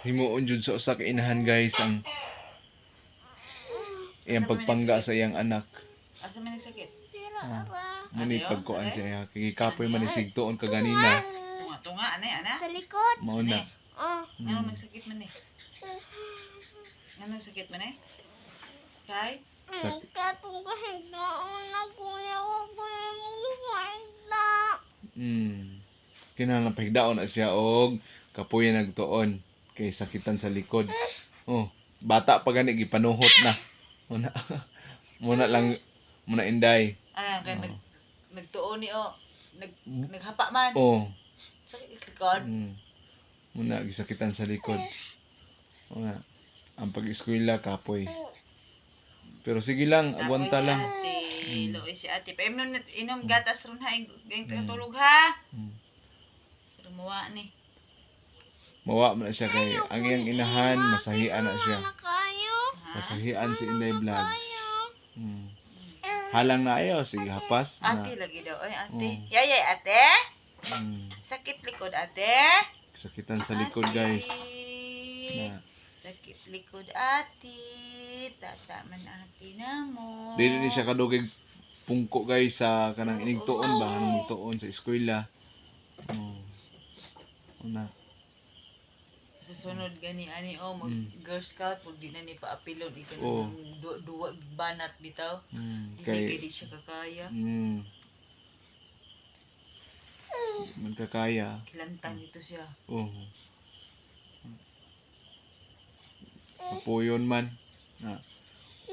himuon jud sa usa ka inahan guys ang iyang pagpangga sa iyang anak. Asa man nagsakit? Muni pagkuan siya kay kapoy man isigtuon ka ganina. Tunga ana. Sa likod. Mao na. Ano nagsakit man eh? Ano nagsakit man eh? Kay? Katong kahigdaon na kuya, wag ko na magkahigda. Kinahanglan pahigdaon na siya og kapoy nagtuon kay sakitan sa likod. Bata pa gani gipanuhot na. Muna lang inday. Kay nagtuon ni naghapa man. Sakit sa likod. Muna gisakitan sa likod. Ang pag-eskwela kapoy. Pero sige lang, agwanta lang. Loy si ate. Pa inom gatas ron ha, tulog ha. Pero mawa ni. Mawa man na siya kay ang iyang inahan, masahian na siya. Masahian si Inday Vlogs. Halang na ayo, sige hapas. Ate lagi daw. Ay ate. Yayay ate. Sakit likod ate. Sakitan sa likod guys. Sakit likod ate. Tata man ate na mo. Dili ni siya kadugig pungko guys sa kanang inigtuon ba, anong tuon sa eskwela. Sa sunod gani ani mag Girl Scout pag di na ni paapilon ikan duwa banat bitaw. Kay di siya kakaya. Magkakaya. Kilantang ito siya. Kapuyon man.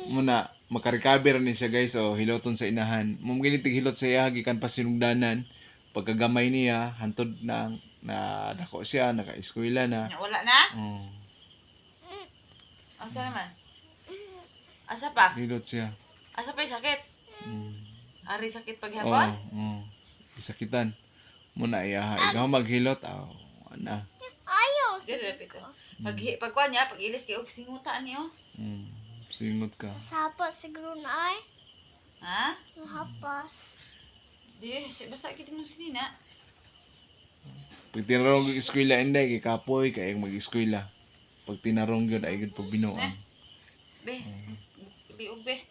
Muna makarecover ni siya guys hiloton sa inahan. Mumginitig hilot sa iya gikan pa sinugdanan. Pagkagamay niya hantod na dako siya naka-eskwela na. Wala na? Asa naman? Asa pa? Hilot siya. Asa pa 'yung sakit? Ari sakit paghapon? Sakitan. Muna iya ikaw maghilot ana. Ayaw. Dili pito. Pagkuan niya, pag-ilis kay og singutan niyo. Singot ka. Sapas siguro na ay. Ha? Hapas. Di, basta kita mo sinina. Pag tinarong yung eskwela inday kay kapoy kay mag-eskwela. Pag tinarong yun ay gud pagbinuang. Be. Biog be.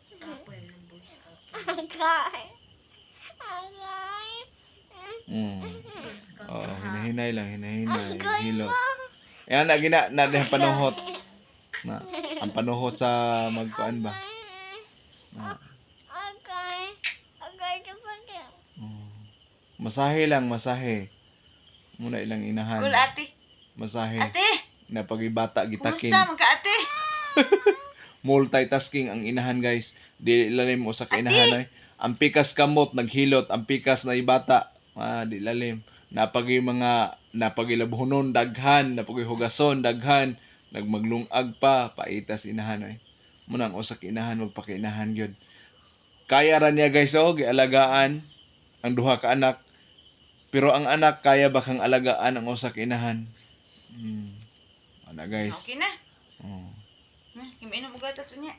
Agay. Hinahinay lang, hinahinay, hilot. Yan na gina na panuhot. Ang panuhot sa magkuan ba? Agay ka. Masahe lang, masahe. Muna ilang inahan. Cool ate. Masahe. Ate. Na pagibata gitakin. Kumusta man ka ate? Multitasking ang inahan guys. Di lalim mo sa kainahan ay. Ang pikas kamot naghilot, ang pikas na ibata. Di lalim. Napagilabhunon daghan, napagihugason daghan, nagmaglungag pa paitas inahan ay. Muna ang usa ka inahan magpakainahan gyud. Kaya ra niya guys gialagaan ang duha ka anak. Pero ang anak kaya ba kang alagaan ang usa ka inahan? Ana guys. Okay na. Himinom og gatas unya.